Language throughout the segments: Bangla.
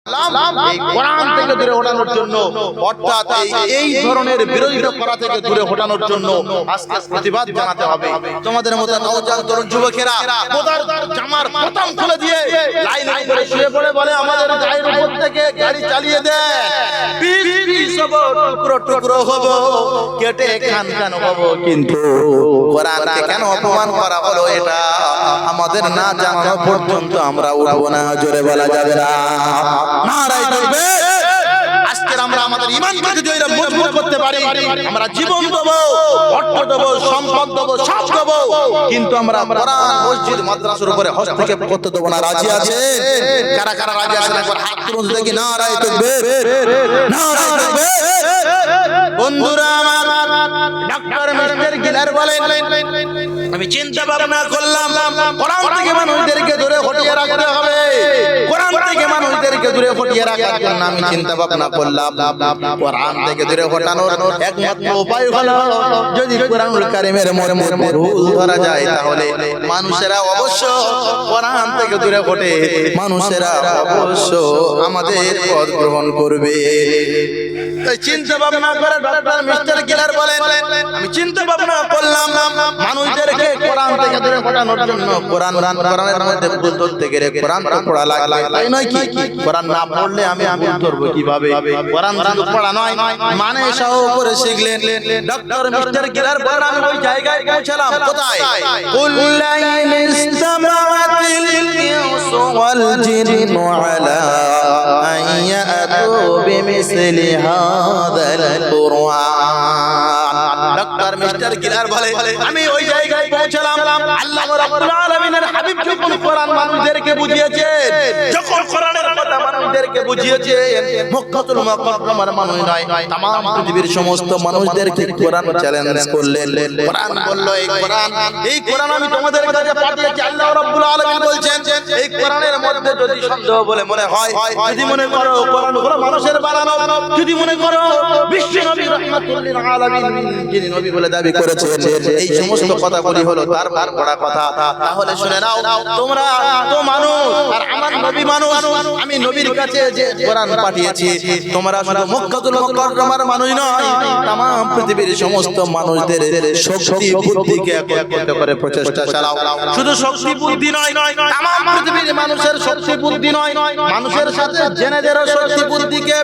এই কোরআন থেকে দূরে হটানোর জন্য, অর্থাৎ এই ধরনের বিরোধিতা করা থেকে দূরে হটানোর জন্য আজকে প্রতিবাদ জানাতে হবে। তোমাদের মতো নওজোয়ান তরুণ যুবকেরা কোদার জামার বোতাম খুলে দিয়ে লাইন করে শুয়ে পড়ে বলে আমাদের গায়ের উপর থেকে গাড়ি চালিয়ে দেয়, পিস পিস হব, টুকরো টুকরো হব, কেটে খান খান হব, কিন্তু কোরআনকে কেন অপমান করা হলো এটা আমাদের না জানানো পর্যন্ত আমরা উঠবো না। জোরে বলা যাবে না। নারায়ে তাকবীর। আজকে আমরা আমাদের ঈমানকে যদি এরা মজবুত করতে পারি, আমরা জীবন দেব, অর্থ দেব, সম্পদ দেব, সব দেব, কিন্তু আমরা কোরআন মসজিদ মাদ্রাসার উপরে হস্তক্ষেপ করতে দেব না। রাজি আছে? কারা কারা রাজি আছেন একবার হাত তুলুন দেখি। নারায়ে তাকবীর, নারায়ে তাকবীর। বন্ধুরা আমার, ডক্টর মিস্টার গিলার বলেন আমি চিন্তা ভাবনা করলাম কোরআন থেকে মানুষদেরকে দূরে হটিয়ে রাখতে হবে। কোরআন থেকে মানুষদেরকে দূরে হটিয়ে রাখার জন্য আমি চিন্তা ভাবনা করলাম কোরআন থেকে দূরে হটানোর একমাত্র উপায় হলো যদি কোরআনুল কারীমের মধ্যে ভুল ধরা যায় তাহলে মানুষেরা অবশ্য কোরআন থেকে দূরে হটে, মানুষেরা অবশ্য আমাদের পথ গ্রহণ করবে। তাই চিন্তা ভাবনা করে ডক্টর মিস্টার গিলার বলেন আমি চিন্তা ভাবনা করলাম মানুষদেরকে কোরআন থেকে দূরে হটানোর জন্য কোরআনের মধ্যে ভুল ধরতে গেলে কোরআন তো পড়া লাগবে, তাই নয় কি? কোরআন না পড়লে আমি ভুল ধরবো কিভাবে? কোরআন শুধু পড়া নয়, মানে সহ করে শিখলেন ডক্টর মিস্টার গিলার বলেন আমি ওই জায়গায় পৌঁছালাম। কোথায়? কুল্লাইন ইসতামাআতিল ইনসু ওয়াল জিন্নু আলা আইয়াতু বিমিসলি হাযাল কুরআন। ডক্টর মিস্টার গিলার বলে আমি ওই জায়গায় পৌঁছালাম আল্লাহ রাব্বুল আলামিনের হাবিব যখন কোরআন মানুষদেরকে বুঝিয়েছেন, যখন কোরআনের কথা মানুষদেরকে বুঝিয়েছেন, মক্কাতুল মুকাররমার মানুষ নয় तमाम পৃথিবীর সমস্ত মানুষদেরকে কোরআন চ্যালেঞ্জ করলেন। কোরআন বলল এই কোরআন আমি তোমাদের কাছে পাঠিয়েছি। আল্লাহ রাব্বুল আলামিন বলছেন এই কোরআনের মধ্যে যদি সন্দেহ বলে মনে হয়, যদি মনে করো কোরআন হলো মানুষের বানানো, যদি মনে করো বিশ্ব নবী রাহমাতুল লিল আলামিন যিনি নবী বলে দাবি করেছেন এই সমস্ত কথাগুলি হলো তার বড় কথা, তাহলে শুনে নাও তোমরা তো মানুষ আর আমার নবী মানুষ, আমি নবীর কাছে যে কোরআন পাঠিয়েছি তোমরা শুধু মক্কাতুল মুকাররমার মানুষ নয়, तमाम পৃথিবীর সমস্ত মানুষদের শক্তি বুদ্ধিকে একত্রিত করে প্রচেষ্টা চালাও। শুধু শক্তি বুদ্ধি নয়, तमाम পৃথিবীর মানুষের শক্তি বুদ্ধি নয়, মানুষের সাথে জেনেদেরও শক্তি বুদ্ধিকে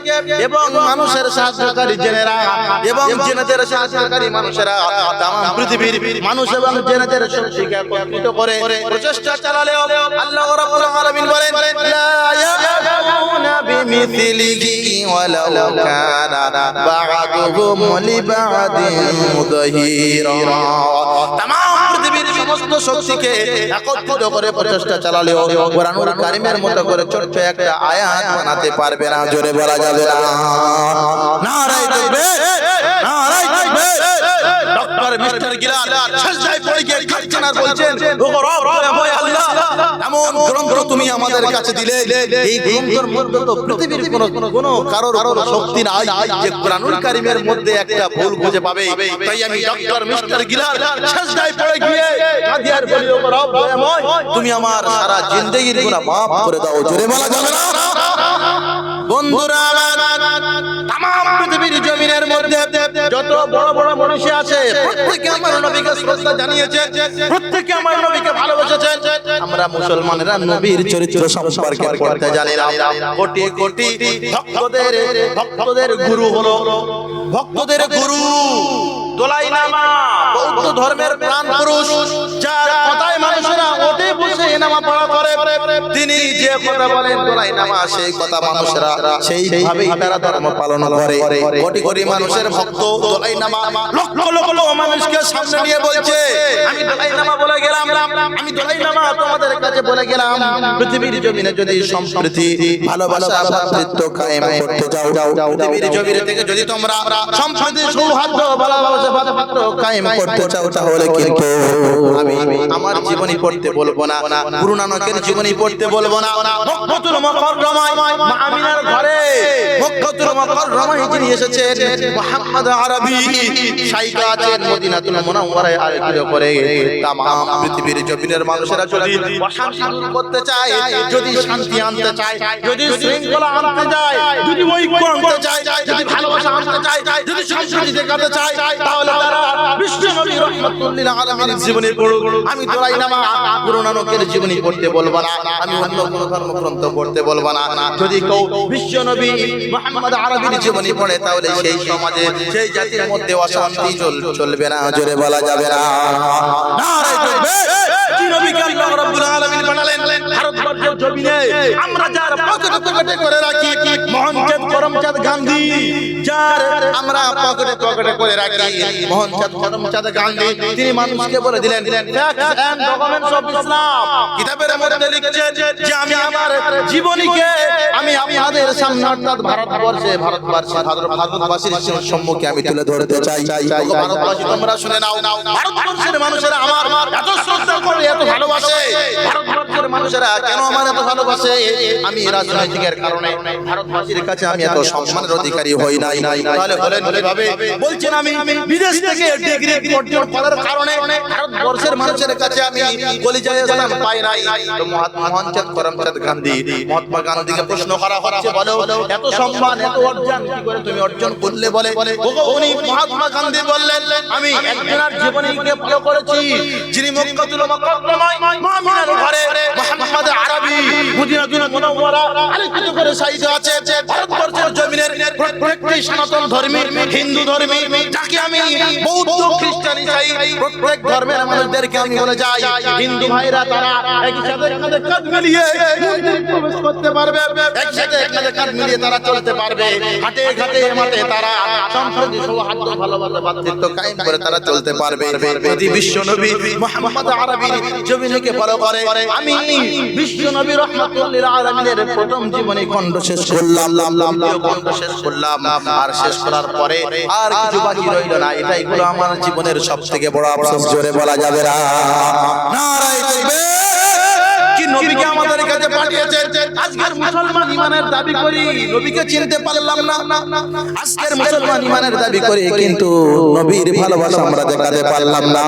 এবং মানুষের সাহায্যকারী জেনেরা এবং জেনেদের সাহায্যকারী মানুষেরা तमाम পৃথিবীর মানুষ এবং জেনেদের শক্তিকে একত্রিত করে প্রচেষ্টা চালালে আল্লাহ রাব্বুল আলামিন বলেন লা ইয়াকুনা বিমিসলিহি ওয়ালাউ কানা বা'দুহুম লিবা'দিন মুদহিরা। तमाम পৃথিবীর সমস্ত শক্তিকে একত্রিত করে প্রচেষ্টা চালালে কোরআনুল কারীমের মতো করে ছোট্ট একটা আয়াত বানাতে পারবে না। জোরে বলা যাবে না। নারায়ে তাকবীর, নারায়ে তাকবীর। ডক্টর মিস্টার গিলার সাজদায় পড়ে গিয়ে কাঁদছেন আর বলছেন ওগো রব ওই আল্লাহ এমন গ্রন্থ তুমি আমাদের কাছে দিলে, এই গ্রন্থের মধ্যে তো পৃথিবীর কোনো কারোর শক্তি নাই যে কোরআনুল কারীমের মধ্যে একটা ভুল খুঁজে পাবে। তাই আমি ডক্টর মিস্টার গিলার সাজদায় পড়ে গিয়ে কাঁদি আর বলি ওগো রব দয়াময় তুমি আমার সারা জিন্দেগীর গুনাহ maaf করে দাও। জোরে বলা যাবে না। বন্ধুরা আমার, तमाम পৃথিবীর জমিনের মধ্যে যত বড় বড় মানুষ আছে প্রত্যেককে আমার নবীকে শ্রদ্ধা জানিয়েছে, প্রত্যেককে আমার নবীকে ভালোবেসেছেন। আমরা মুসলমানেরা নবীর চরিত্র সম্পর্কে পড়তে জানি না। কোটি কোটি ভক্তদের গুরু হলো, ভক্তদের গুরু দোলাই লামা বৌদ্ধ ধর্মের প্রাণ পুরুষ, যার কথায় মানুষেরা ওঠে বসে নামা পড়া করে, তিনি যে কথা বলেন দোলাই লামা সেই কথা মানুষেরা সেইভাবেই তারা ধর্ম পালন করে। কোটি কোটি মানুষের ভক্ত দোলাই লামা লক্ষ লক্ষ মানুষকে সামনে নিয়ে বলছে আমি দোলাই লামা বলে গেলাম, আমি দোলাই লামা তোমাদের কাছে বলে গেলাম পৃথিবীর জমিনে যদি সম্প্রীতি ভালোবাসা ভ্রাতৃত্ব কায়েম করতে যাও, পৃথিবীর জমিন থেকে যদি তোমরা সম্প্রীতি সৌহার্দ্য ভালোবাসা ভ্রাতৃত্ব কায়েম করতে চাও তাহলে কিন্তু আমি আমার জীবনী পড়তে বলবো না, গুরু নানকের জীবনী পড়তে বলবো না। মক্কাতুল মুকাররমায় মা আমিনার ঘরে মক্কাতুল মুকাররমায় যিনি এসেছেন মুহাম্মদ আরবি শাইখা আছেন মদিনাতুল মুনাওয়ারায় আয়োজিত করে তাম পৃথিবীর জমিনের মানুষেরা যদি অশান্তি দূর করতে চায়, যদি শান্তি আনতে চায়, যদি শৃঙ্খলা আনতে চায়, যদি ঐক্য আনতে চায়, যদি ভালোবাসা আনতে চায়, যদি সংস্কৃতি দেখাতে চায়, তাহলে তারা বিশ্ব নবী রাহমাতুল লিল আলামিনের জীবনী পড়ুক। আমি দোলাই নামা গুরু নানকের জীবনী পড়তে বলবো না, আমি অন্য কোনো ধর্মগ্রন্থ পড়তে বলবো না। যদি কেউ বিশ্ব নবী মুহাম্মদ আরবির জীবনী পড়ে তাহলে সেই সমাজে সেই জাতির মধ্যে অশান্তি চলবে না, জোরে বলা যাবে না। নারে তাকবীর! যে নবীকে আল্লাহ রাব্বুল আলামিন বানালেন ভারতবর্ষের জমিনে, আমরা যার পকেটে করে রাখি মোহনচাঁদ করমচাঁদ গান্ধী, যার আমরা পকেটে করে রাখি মোহনচাঁদ করমচাঁদ গান্ধী, তিনি মানুষকে বলে দিলেন facts and documents of Islam. কিতাবের মধ্যে লিখছেন যে আমি আমার জীবনীকে আমি আপনাদের সামনে অর্থাৎ ভারতবাসীর সম্মুখে আমি তুলে ধরতে চাই। ভারতবাসী তোমরা শুনে নাও, ভারতবর্ষের মানুষেরা আমার এত শ্রদ্ধা করে, এত ভালোবাসে। ভারতবর্ষের মানুষেরা কেন আমার এত ভালোবাসে? আমি রাজনৈতিকের কারণে ভারতবাসীর কাছে আমি এত সম্মানের অধিকারী হই নাই। তাহলে বলেন কিভাবে? বলছেন আমি বিদেশ থেকে ডিগ্রি অর্জন করার কারণে ভারতবর্ষের মানুষের কাছে আমি কলিজায় জানান পাই নাই। তো মোহনচাঁদ করমচাঁদ গান্ধী, মহাত্মা গান্ধীকে প্রশ্ন করা হচ্ছে, বলো এত সম্মান এত অর্জন কি করে তুমি অর্জন করলে? বলে উনি মহাত্মা গান্ধী বললেন আমি একজনের জীবনীকে ফলো করেছি, যিনি মক্কাতুল মুকাররমায় মুমিনের ঘরে মুহাম্মদ আরবি মদিনাতুল মুনাওয়ারা আলোকিত করে সাইজ আছে। ভারতবর্ষের জমিনের প্রত্যেকটি সনাতন ধর্মী, হিন্দু ধর্মী, যাকে আমি বৌদ্ধ খ্রিস্টান ইসাই প্রত্যেক ধর্মের মানুষদেরকে আমি বলে যাই, হিন্দু ভাইরা তারা একসাথে কাঁধ মিলিয়ে প্রবেশ করতে পারবে, একসাথে কাঁধ মিলিয়ে তারা চলতে পারবে, হাটে ঘাটে মাঠে তারা সম্প্রীতি সৌহার্দ্য ভালোবাসা ভ্রাতৃত্ব কায়েম করে তারা চলতে পারবে। যদি বিশ্ব নবী মুহাম্মদ আরবির জীবনীকে ফলো করে, আমি বিশ্ব নবী রাহমাতুল লিল আলামিনের প্রথম জীবনী খণ্ড শেষ করলাম, আর শেষ করার পরে আর কিছু বাকি রইল না। এটাই হলো আমার জীবনের সবথেকে বড় আফসোস, জোরে বলা যাবে না। নারে তাকবীর! কি নবীকে আমাদের কাছে পাঠিয়েছেন, আজকের মুসলমান ইমানের দাবি করি নবীকে চিনতে পারলাম না। আজকের মুসলমান ইমানের দাবি করি কিন্তু নবীর ভালোবাসা আমরা দেখাতে পারলাম না।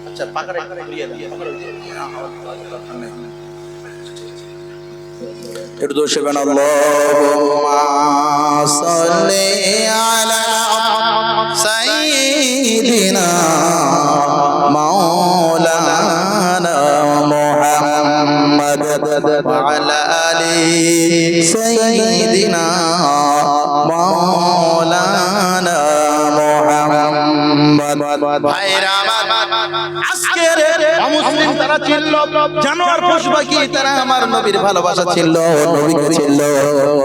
আচ্ছা পাকড়ে ঘুরিয়ে দাও, একটু দোষ করবেন। আল্লাহুম্মা সাল্লি আলা সাইয়্যিদিনা মাওলানা মুহাম্মদ ওয়া আলা আলি সাইয়্যিদিনা মাওলানা মুহাম্মদ। ভাইরা আমার, আজকের অমুসলিম তারা চিনল, জানোয়ার পশু পাখি তারা আমার নবীর ভালোবাসা ছিল, নবীকে ছিল,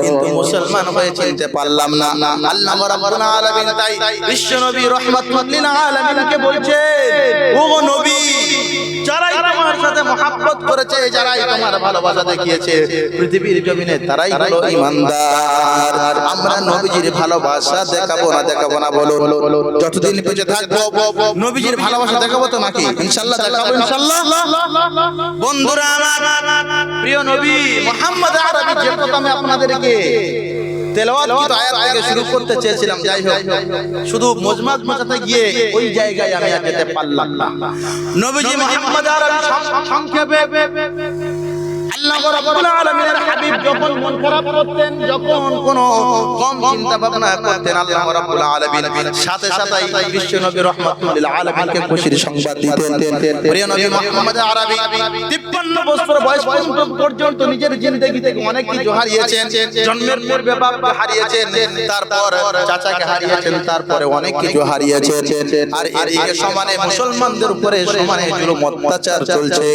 কিন্তু মুসলমান হয়ে চিনতে পারলাম না। আল্লাহ রাব্বুল আলামিন তাই বিশ্ব নবী রাহমাতুল লিল আলামিনকে বলছেন, ও নবী, যারাই তোমার সাথে মহব্বত করেছে, যারাই তোমার ভালোবাসা দেখিয়েছে পৃথিবীর জমিনে, তারাই হলো ঈমানদার। আমরা নবীজির ভালোবাসা দেখাবো না বলো, যতদিন বেঁচে থাকবো নবীজির ভালোবাসা দেখাবো তো নাকি? ইনশাআল্লাহ দেখাবো, ইনশাআল্লাহ। বন্ধুরা আমার, প্রিয় নবী মুহাম্মদ আরবি যে কথা আমি আপনাদেরকে তেলাওয়াত আয়াত থেকে শুরু করতে চেয়েছিলাম, যাই হোক শুধু মজমাত মাথাতে গিয়ে ওই জায়গায় আমি আর যেতে পারলাম না। নবীজি মুহাম্মদ আরবি সংক্ষেপে আল্লাহ রাব্বুল আলামিনের হাবিব যখন মন খারাপ করতেন, যখন কোনো কম চিন্তা ভাবনা করতেন, আল্লাহ রাব্বুল আলামিন সাথে সাথেই বিশ্ব নবী রাহমাতুল লিল আলামিনকে খুশির সংবাদ দিতেন। প্রিয় নবী মুহাম্মদ আরবি 53 বছর বয়স পর্যন্ত নিজের জিন্দেগি থেকে অনেক কিছু হারিয়েছেন। জন্মের পূর্বে বাবা হারিয়েছেন, তারপর চাচাকে হারিয়েছেন, তারপরে অনেক কিছু হারিয়েছেন। আর এদিকে সমানে মুসলমানদের উপরে সমানে জুলুম অত্যাচার চলছে।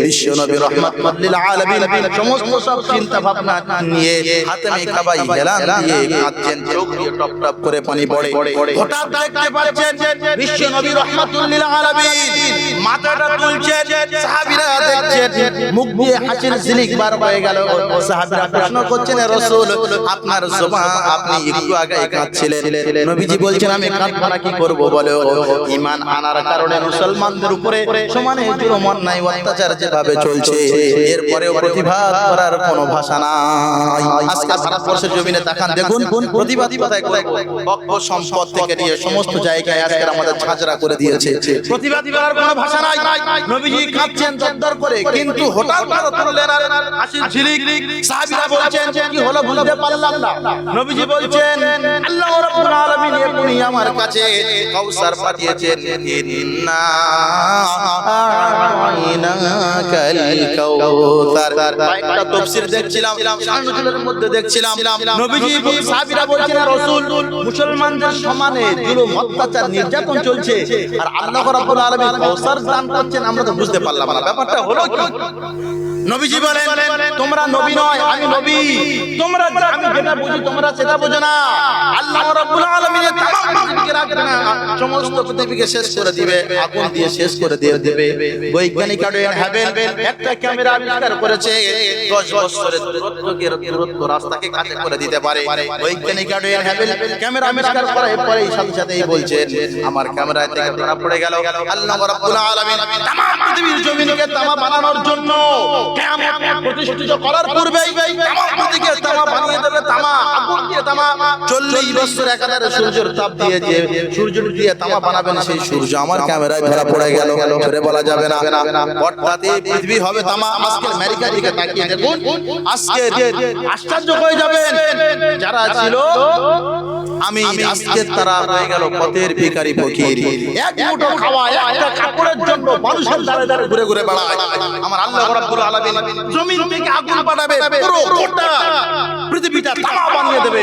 বিশ্ব নবী রাহমাতুল লিল আলামিন সমস্ত সব চিন্তা ভাবনা নিয়ে হাতেমে কাবাই হেলান দিয়ে কাঁদছেন, চোখ দিয়ে টপ টপ করে পানি পড়ে। হঠাৎ দেখতে পাচ্ছেন বিশ্ব নবী রাহমাতুল লিল আলামিন মাথাটা তুলছেন, সাহাবীরা দেখছেন মুখ দিয়ে হাসির ঝিলিক বার হয়ে গেল। সাহাবীরা প্রশ্ন করছেন, ইয়া রাসূল আপনার জবান আপনি একটু আগে কাঁদছিলেন, নবীজি বলছেন আমি কাঁদবো না কি করব বলো? ঈমান আনার কারণে মুসলমানদের উপরে সমানে জুলুম অন্যায় অত্যাচার যেভাবে চলছে এরপরেও প্রতিবাদ করার কোনো ভাষা নাই। আজকে ভারতবর্ষের জমিনে তাকান, দেখুন প্রতিবাদ কোথায় কোথায় পক্ষ সম্পদ থেকে নিয়ে সমস্ত জায়গায় আজকে আমাদের ঝাঁঝরা করে দিয়েছে। প্রতিবাদ করার কোনো ভাষা নাই। নবীজি কাঁদছেন জোরদার করে, কিন্তু হঠাৎ করে তুললেন হাসির ঝিলিক। সাহাবীরা বলছেন কি হলো বুঝতে পারলাম না। নবীজি বলছেন আল্লাহ রাব্বুল আলামিন এখনি আমার কাছে কাউসার পাঠিয়েছেন, ইন্না আ'তাইনাকাল কাউসার। একটা তাফসীর দেখছিলাম, শানুজুলের মধ্যে দেখছিলাম নবীজি সাহাবীরা বলছেন ইয়া রাসূল মুসলমানদের সমানে জুলুম অত্যাচার নির্যাতন চলছে আর আল্লাহ রাব্বুল আলামিন কাউসার দান করছেন, আমরা তো বুঝতে পারলাম না ব্যাপারটা হলো কি। নবীজি বলেন তোমরা নবী নয় আমি নবী, তোমরা আমি যেটা বুঝি তোমরা সেটা বুঝো না। আল্লাহ রাব্বুল আলামিন तमाम পৃথিবীকে রাখবে না, সমস্ত পৃথিবীকে শেষ করে দিবে, আগুন দিয়ে শেষ করে দেবে। বৈজ্ঞানিক আডোয়ান হ্যাবেল একটা ক্যামেরা আবিষ্কার করেছে 10 বছরের দূরত্ব রাস্তাকে কাছে করে দিতে পারে। বৈজ্ঞানিক আডোয়ান হ্যাবেল ক্যামেরা আবিষ্কার করার পরেই সাথে সাথেই বলছেন আমার ক্যামেরায় থেকে ধরা পড়ে গেল আল্লাহ রাব্বুল আলামিন तमाम পৃথিবীর জমিনকে তামা বানানোর জন্য কিয়ামত প্রতিষ্ঠিত করার পূর্বেই তামা পৃথিবীকে তামা বানিয়ে দেবে, তামা আগুন দিয়ে তামা 40 বছর একাধারে সূর্যের তাপ দিয়ে যে সূর্য দিয়ে তামা বানাবেন সেই সূর্য আমার ক্যামেরায় ধরা পড়ে গেল। ধরে বলা যাবে না, হঠাৎই পৃথিবী হবে তামা। আজকে আমেরিকার দিকে তাকিয়ে দেখুন, আজকে আশ্চর্য হয়ে যাবেন যারা ছিল আমি আজকে তারা হয়ে গেল পথের ভিখারি ফকির। এক মুঠো খাওয়া একটা কাপড়ের জন্য মানুষের দাঁড়ে দাঁড়ে ঘুরে ঘুরে বেড়ায়। আমার আল্লাহ রাব্বুল আলামিন জমিন থেকে আগুন পাঠাবে, পুরো গোটা পৃথিবীটা তামা বানিয়ে দেবে।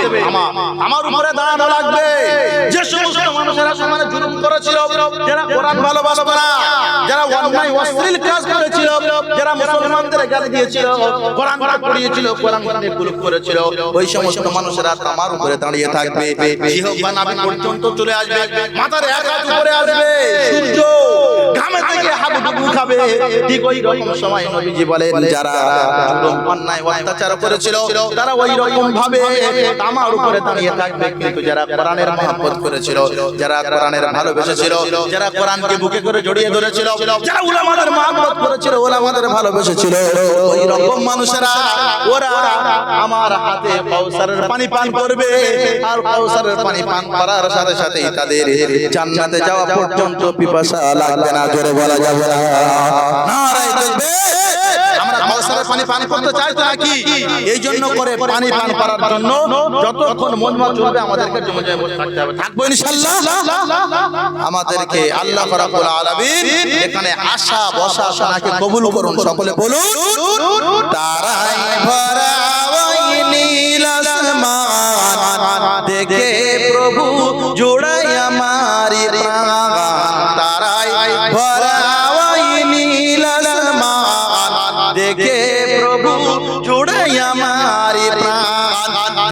আমার উপরে দাঁড়ানো লাগবে যে সমস্ত মানুষেরা সমানে জুলুম করেছিল, যারা কোরআন ভালোবাসতো না, যারা অন্যায় অশ্লীল কাজ করেছিল, যারা মুসলমানদের গালি দিয়েছিল, কোরআন পড়িয়েছিল, কোরআন নিয়ে কুলুপ করেছিল, ওই সমস্ত মানুষেরা তামার উপরে দাঁড়িয়ে থাকবে। জিহ্বা নাভি পর্যন্ত চলে আসবে, মাথার এক হাত উপরে আসবে, সূর্য ঘামে থেকে হাবুডুবু খাবে। ঠিক ওই রকম সময় নবীজি বলেন যারা জুলুম অন্যায় অত্যাচার করেছিল তারা ওই রকম ভাবে তামার উপরে দাঁড়িয়ে থাকবে। কিন্তু যারা কোরআনের মহব্বত করেছিল, যারা কোরআনের ভালোবেসেছিল, যারা কোরআনকে বুকে করে জড়িয়ে ধরেছিল, যারা উলামাদের মহব্বত করেছিল, উলামাদের ভালোবেসেছিল, ওই রকম মানুষেরা ওরা আমার হাতে কাউসারের পানি পান করবে। আর কাউসারের পানি পান করার সাথে সাথেই তাদের জান্নাতে যাওয়া পর্যন্ত পিপাসা লাগবে না। জোরে বলা যাবে না, নারায়ে তাকবীর। আমরা কাউসারের পানি পান করতে চাই তো নাকি? এই জন্য করে পানি পান করার জন্য যতক্ষণ মন চলবে আমাদেরকে জমে জমে বসে থাকতে হবে। থাকবো ইনশাআল্লাহ। আমাদেরকে আল্লাহ রাব্বুল আলামিন এখানে আশা বসা শোনাকে কবুল করুন। সকলে বলুন তারাই ভরা ওই নীল আসমান দেখে প্রভু জোড়াই আমার প্রাণ। তারাই ভরা ওই নীল আসমান দেখে প্রভু জোড়াই আমার প্রাণ।